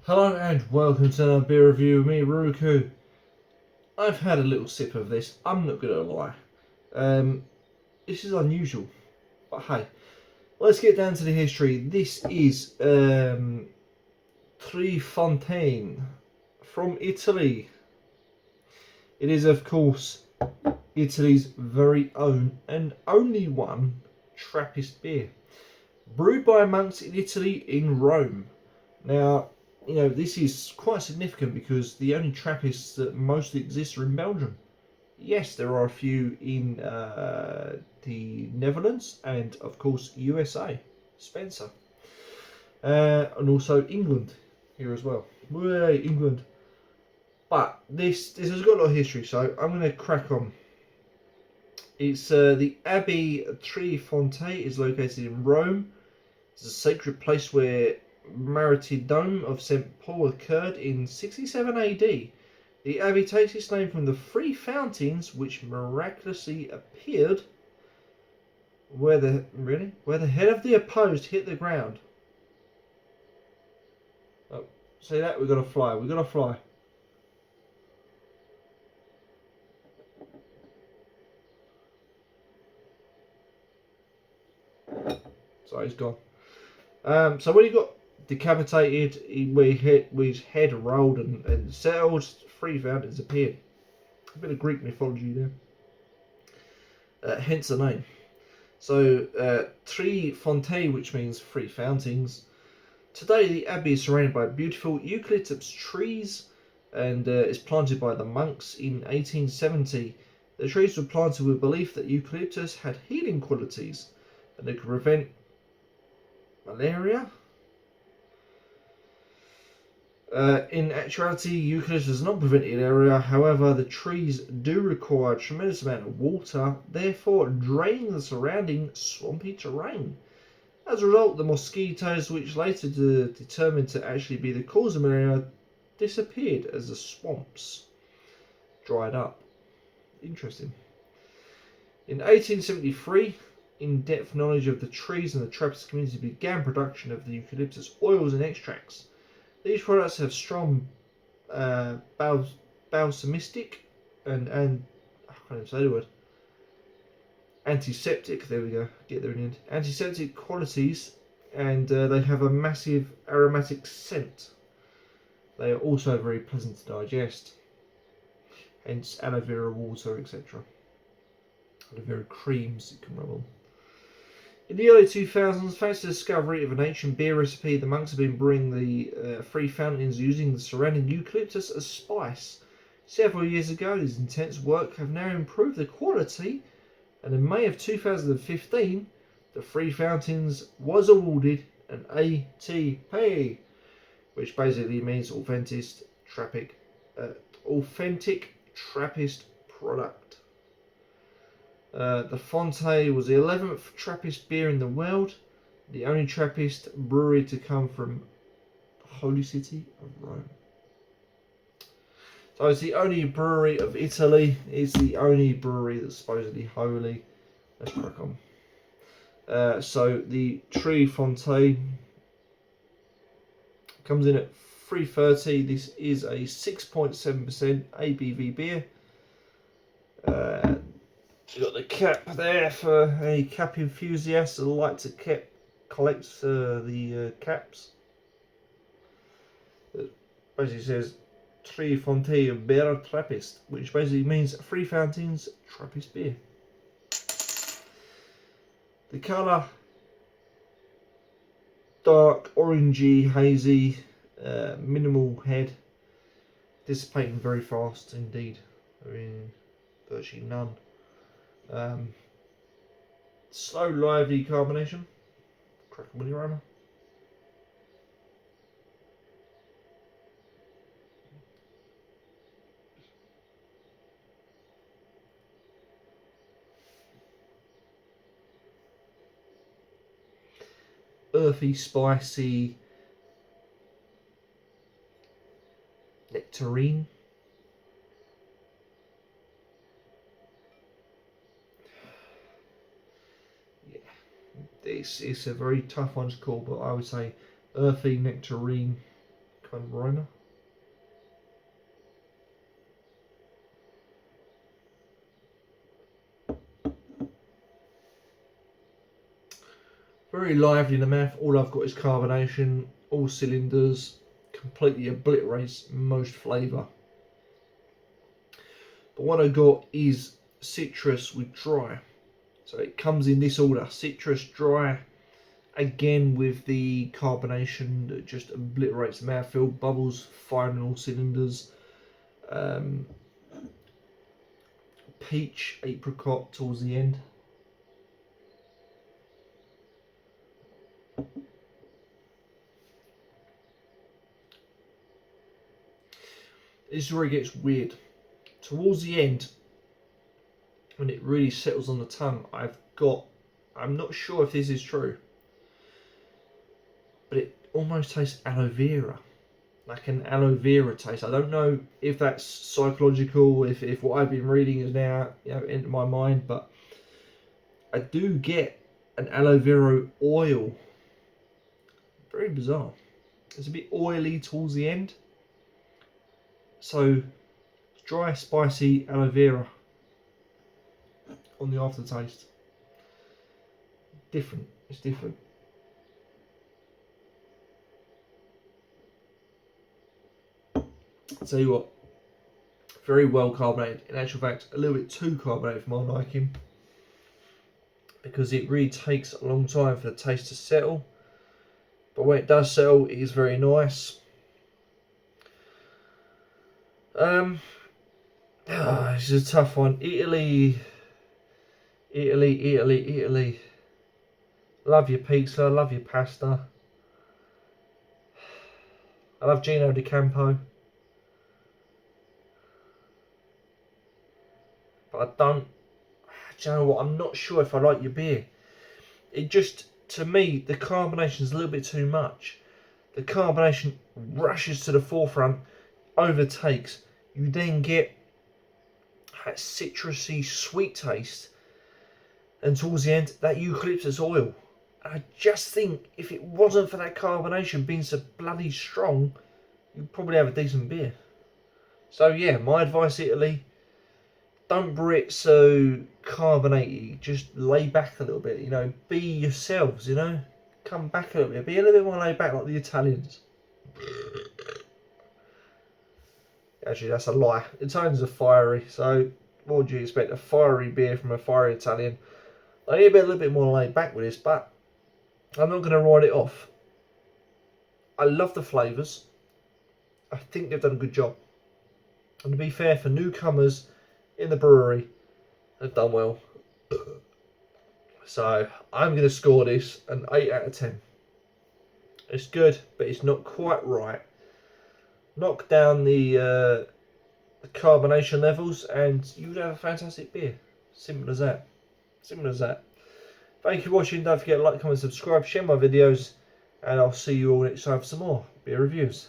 Hello and welcome to another beer review with me, Ruku. I've had a little sip of this, I'm not gonna lie. This is unusual, but hey, let's get down to the history. This is Fontane from Italy. It is, of course, Italy's very own and only one Trappist beer. Brewed by monks in Italy in Rome. Now, this is quite significant because the only Trappists that mostly exist are in Belgium. Yes, there are a few in the Netherlands and, of course, USA, Spencer. And also England here as well. Way, England. But this has got a lot of history, so I'm going to crack on. It's the Abbey Tre Fonte is located in Rome. It's a sacred place where martyrdom of St. Paul occurred in 67 AD. The abbey takes its name from the three fountains which miraculously appeared where the head of the opposed hit the ground. Oh, see that? We've got to fly. We've got to fly. So he's gone. So when he got decapitated, his head rolled and settled, three fountains appeared. A bit of Greek mythology there. Hence the name. So, Tre Fonte, which means three fountains. Today, the abbey is surrounded by beautiful eucalyptus trees and is planted by the monks in 1870. The trees were planted with belief that eucalyptus had healing qualities and it could prevent malaria. In actuality, eucalyptus does not prevent malaria. However, the trees do require a tremendous amount of water, therefore draining the surrounding swampy terrain. As a result, the mosquitoes, which later determined to actually be the cause of malaria, disappeared as the swamps dried up. Interesting. In 1873, in-depth knowledge of the trees and the Trappist community began production of the eucalyptus oils and extracts. These products have strong balsamistic and I can't even say the word. Antiseptic, there we go, get there in the end. Antiseptic qualities, and they have a massive aromatic scent. They are also very pleasant to digest. Hence aloe vera water, etc. Aloe vera creams you can rub on. In the early 2000s, thanks to the discovery of an ancient beer recipe, the monks have been brewing the three fountains using the surrounding eucalyptus as spice. Several years ago, this intense work have now improved the quality, and in May of 2015, the three fountains was awarded an ATP, which basically means authentic Trappist product. The Fonte was the 11th Trappist beer in the world, the only Trappist brewery to come from the holy city of Rome. So it's the only brewery of Italy. It's the only brewery that's supposedly holy. Let's crack on. So the Tre Fonte comes in at 330. This is a 6.7% ABV beer. You've got the cap there for any cap enthusiasts that like to collect the caps. It basically says Tre Fonte Beer Trappist, which basically means three fountains Trappist beer. The colour, dark, orangey, hazy, minimal head, dissipating very fast indeed. I mean, virtually none. Slow, lively carbonation. Crack with your armour. Earthy, spicy, nectarine. Yeah, it's a very tough one to call, but I would say earthy, nectarine, kind of aroma. Very lively in the mouth. All I've got is carbonation, all cylinders, completely obliterates most flavour. But what I got is citrus with dry. So it comes in this order: citrus, dry, again with the carbonation that just obliterates the mouthfeel, bubbles firing all cylinders, peach, apricot towards the end. This is where it gets weird. Towards the end, when it really settles on the tongue, I'm not sure if this is true, but it almost tastes aloe vera, like an aloe vera taste. I don't know if that's psychological, if what I've been reading is now, you know, into my mind, but I do get an aloe vera oil. Very bizarre. It's a bit oily towards the end. So dry, spicy aloe vera on the aftertaste. Different. It's different. I'll tell you what, very well carbonated. In actual fact, a little bit too carbonated for my liking, because it really takes a long time for the taste to settle. But when it does settle, it is very nice. This is a tough one. Italy. Love your pizza, love your pasta. I love Gino di Campo. But I don't. Do you know what? I'm not sure if I like your beer. It just, to me, the carbonation is a little bit too much. The carbonation rushes to the forefront, overtakes. You then get that citrusy, sweet taste, and towards the end, that eucalyptus oil. I just think if it wasn't for that carbonation being so bloody strong, you'd probably have a decent beer. So yeah, my advice, Italy, don't brew it so carbonated. Just lay back a little bit, you know, be yourselves, you know. Come back a little bit, be a little bit more laid back like the Italians. Actually, that's a lie. Italians are fiery, so what would you expect? A fiery beer from a fiery Italian. I need to be a little bit more laid back with this, but I'm not going to write it off. I love the flavours. I think they've done a good job. And to be fair, for newcomers in the brewery, they've done well. So I'm going to score this an 8 out of 10. It's good, but it's not quite right. Knock down the carbonation levels and you would have a fantastic beer. Simple as that. Simple as that. Thank you for watching. Don't forget to like, comment, subscribe, share my videos, and I'll see you all next time for some more beer reviews.